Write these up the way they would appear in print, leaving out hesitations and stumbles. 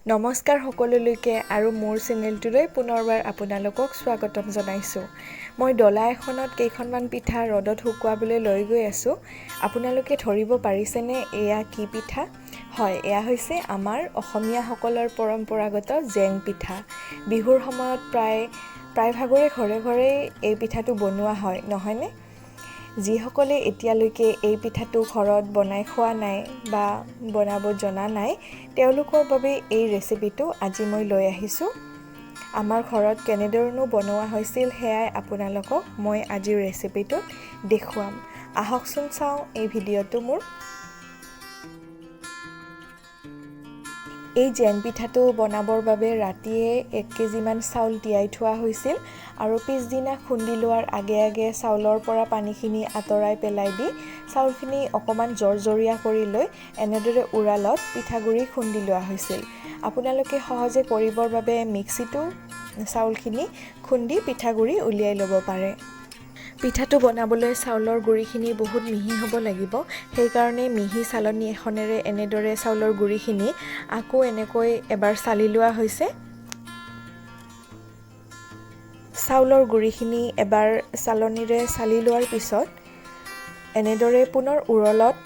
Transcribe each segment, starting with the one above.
নমস্কাৰ সকলোলৈকে আৰু মোৰ চেনেলটোলৈ পুনৰবাৰ আপোনালোকক স্বাগতম জনাইছোঁ। মই ডলা এখনত কেইখনমান পিঠা ৰ'দত শুকুৱাবলৈ লৈ গৈ আছোঁ। আপোনালোকে ধৰিব পাৰিছেনে এয়া কি পিঠা? হয়, এয়া হৈছে আমাৰ অসমীয়াসকলৰ পৰম্পৰাগত জেং পিঠা। বিহুৰ সময়ত প্ৰায়ভাগৰে ঘৰে ঘৰে এই পিঠাটো বনোৱা হয়, নহয়নে? যিসকলে এতিয়ালৈকে এই পিঠাটো ঘৰত বনাই খোৱা নাই বা বনাব জনা নাই, তেওঁলোকৰ বাবে এই ৰেচিপিটো আজি মই লৈ আহিছোঁ। আমাৰ ঘৰত কেনেধৰণে বনোৱা হৈছিল সেয়াই আপোনালোকক মই আজিৰ ৰেচিপিটোত দেখুৱাম। আহকচোন চাওঁ এই ভিডিঅ'টো মোৰ। এই জেং পিঠাটো বনাবৰ বাবে ৰাতিয়ে 1 কেজিমান চাউল তিয়াই থোৱা হৈছিল আৰু পিছদিনা খুন্দি লোৱাৰ আগে আগে চাউলৰ পৰা পানীখিনি আঁতৰাই পেলাই দি চাউলখিনি অকণমান জৰজৰীয়া কৰি লৈ এনেদৰে উৰালত পিঠাগুড়ি খুন্দি লোৱা হৈছিল। আপোনালোকে সহজে কৰিবৰ বাবে মিক্সিটো চাউলখিনি খুন্দি পিঠাগুড়ি উলিয়াই ল'ব পাৰে। পিঠাটো বনাবলৈ চাউলৰ গুড়িখিনি বহুত মিহি হ'ব লাগিব, সেইকাৰণে মিহি চালনী এখনেৰে এনেদৰে চাউলৰ গুড়িখিনি আকৌ এনেকৈ এবাৰ চালি লোৱা হৈছে। চাউলৰ গুড়িখিনি এবাৰ চালনীৰে চালি লোৱাৰ পিছত এনেদৰে পুনৰ উৰলত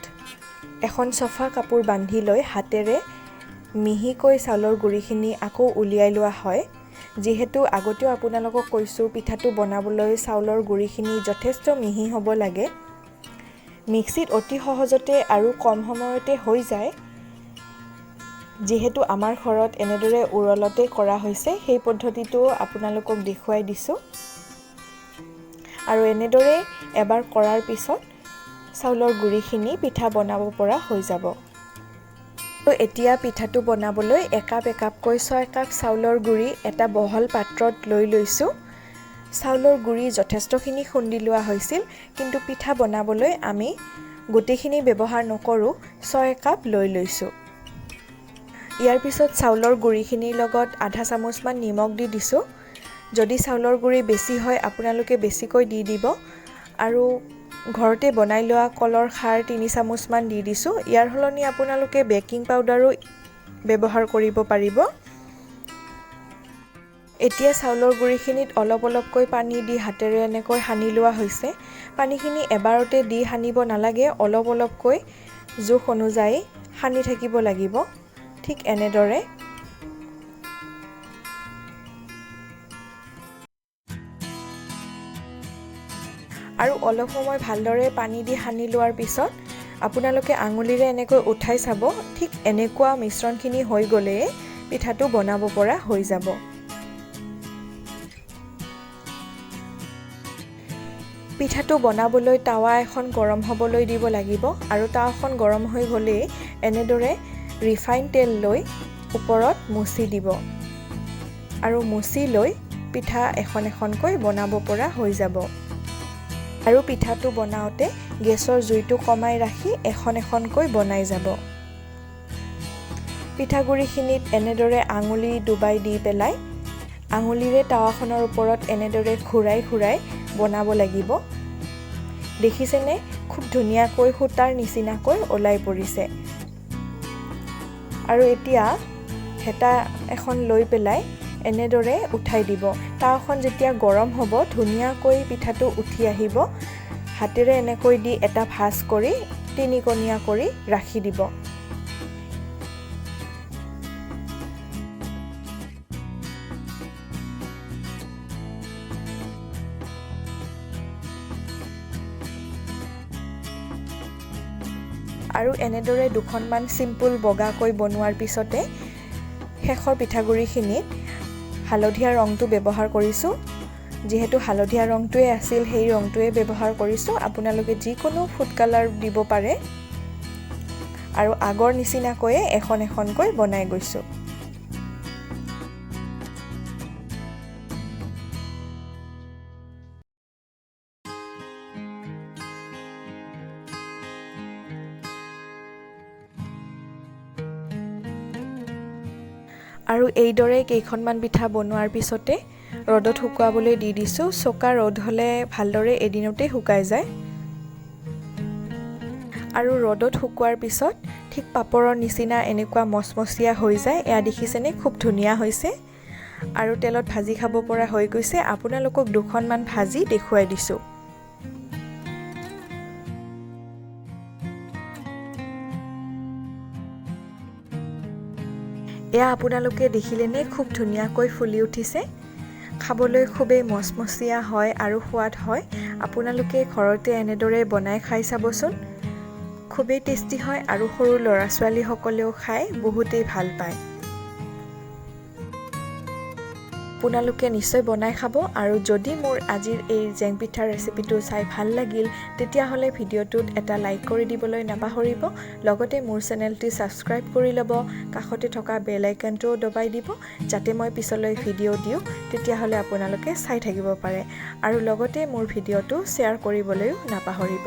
এখন চফা কাপোৰ বান্ধি লৈ হাতেৰে মিহিকৈ চাউলৰ গুড়িখিনি আকৌ উলিয়াই লোৱা হয়। যিহেতু আগতেও আপোনালোকক কৈছোঁ পিঠাটো বনাবলৈ চাউলৰ গুড়িখিনি যথেষ্ট মিহি হ'ব লাগে। মিক্সিত অতি সহজতে আৰু কম সময়তে হৈ যায়। যিহেতু আমাৰ ঘৰত এনেদৰে উৰলতে কৰা হৈছে, সেই পদ্ধতিটো আপোনালোকক দেখুৱাই দিছোঁ। আৰু এনেদৰে এবাৰ কৰাৰ পিছত চাউলৰ গুড়িখিনি পিঠা বনাব পৰা হৈ যাব। তো এতিয়া পিঠাটো বনাবলৈ একাপকৈ 6 কাপ চাউলৰ গুড়ি এটা বহল পাত্ৰত লৈ লৈছোঁ। চাউলৰ গুড়ি যথেষ্টখিনি খুন্দি লোৱা হৈছিল, কিন্তু পিঠা বনাবলৈ আমি গোটেইখিনি ব্যৱহাৰ নকৰোঁ, 6 কাপ লৈ লৈছোঁ। ইয়াৰ পিছত চাউলৰ গুড়িখিনিৰ লগত আধা চামুচমান নিমখ দি দিছোঁ। যদি চাউলৰ গুড়ি বেছি হয় আপোনালোকে বেছিকৈ দি দিব। আৰু ঘৰতে বনাই লোৱা কলৰ খাৰ 3 চামুচমান দি দিছোঁ। ইয়াৰ সলনি আপোনালোকে বেকিং পাউডাৰো ব্যৱহাৰ কৰিব পাৰিব। এতিয়া চাউলৰ গুড়িখিনিত অলপ অলপকৈ পানী দি হাতেৰে এনেকৈ সানি লোৱা হৈছে। পানীখিনি এবাৰতে দি সানিব নালাগে, অলপ অলপকৈ জোখ অনুযায়ী সানি থাকিব লাগিব। ঠিক এনেদৰে আৰু অলপ সময় ভালদৰে পানী দি সানি লোৱাৰ পিছত আপোনালোকে আঙুলিৰে এনেকৈ উঠাই চাব। ঠিক এনেকুৱা মিশ্ৰণখিনি হৈ গ'লেই পিঠাটো বনাব পৰা হৈ যাব। পিঠাটো বনাবলৈ টাৱা এখন গৰম হ'বলৈ দিব লাগিব আৰু টাৱাখন গৰম হৈ গ'লেই এনেদৰে ৰিফাইন তেল লৈ ওপৰত মুচি দিব আৰু মুচি লৈ পিঠা এখন এখনকৈ বনাব পৰা হৈ যাব। আৰু পিঠাটো বনাওঁতে গেছৰ জুইটো কমাই ৰাখি এখন এখনকৈ বনাই যাব। পিঠাগুড়িখিনিত এনেদৰে আঙুলি ডুবাই দি পেলাই আঙুলিৰে টাৱাখনৰ ওপৰত এনেদৰে ঘূৰাই ঘূৰাই বনাব লাগিব। দেখিছেনে, খুব ধুনীয়াকৈ সূতাৰ নিচিনাকৈ ওলাই পৰিছে। আৰু এতিয়া হেতা এখন লৈ পেলাই এনেদৰে উঠাই দিব। টাৱাখন যেতিয়া গৰম হ'ব ধুনীয়াকৈ পিঠাটো উঠি আহিব। হাতেৰে এনেকৈ দি এটা ভাঁজ কৰি 3-কোণীয়া কৰি ৰাখি দিব। আৰু এনেদৰে দুখনমান চিম্পুল বগাকৈ বনোৱাৰ পিছতে শেষৰ পিঠাগুড়িখিনিত হালধীয়া ৰংটো ব্যৱহাৰ কৰিছোঁ। যিহেতু হালধীয়া ৰংটোৱে আছিল সেই ৰংটোৱে ব্যৱহাৰ কৰিছোঁ। আপোনালোকে যিকোনো ফুড কালাৰ দিব পাৰে। আৰু আগৰ নিচিনাকৈয়ে এখন এখনকৈ বনাই গৈছোঁ। আৰু এইদৰে কেইখনমান পিঠা বনোৱাৰ পিছতে ৰ'দত শুকুৱাবলৈ দি দিছোঁ। চোকা ৰ'দ হ'লে ভালদৰে এদিনতে শুকাই যায়। আৰু ৰ'দত শুকুৱাৰ পিছত ঠিক পাপৰৰ নিচিনা এনেকুৱা মচমচীয়া হৈ যায়। এয়া দেখিছেনে খুব ধুনীয়া হৈছে আৰু তেলত ভাজি খাব পৰা হৈ গৈছে। আপোনালোকক দুখনমান ভাজি দেখুৱাই দিছোঁ। এয়া আপোনালোকে দেখিলেনে খুব ধুনীয়াকৈ ফুলি উঠিছে। খাবলৈ খুবেই মচমচীয়া হয় আৰু সোৱাদ হয়। আপোনালোকে ঘৰতে এনেদৰে বনাই খাই চাবচোন। খুবেই টেষ্টি হয় আৰু সৰু ল'ৰা ছোৱালীসকলেও খাই বহুতেই ভাল পায়। আপোনালোকে নিশ্চয় বনাই খাব। আৰু যদি মোৰ আজিৰ এই জেং পিঠাৰ ৰেচিপিটো চাই ভাল লাগিল তেতিয়াহ'লে ভিডিঅ'টোত এটা লাইক কৰি দিবলৈ নাপাহৰিব। লগতে মোৰ চেনেলটি ছাবস্ক্ৰাইব কৰি ল'ব। কাষতে থকা বেল আইকনটোও দবাই দিব যাতে মই পিছলৈ ভিডিঅ' দিওঁ তেতিয়াহ'লে আপোনালোকে চাই থাকিব পাৰে। আৰু লগতে মোৰ ভিডিঅ'টো শ্বেয়াৰ কৰিবলৈও নাপাহৰিব।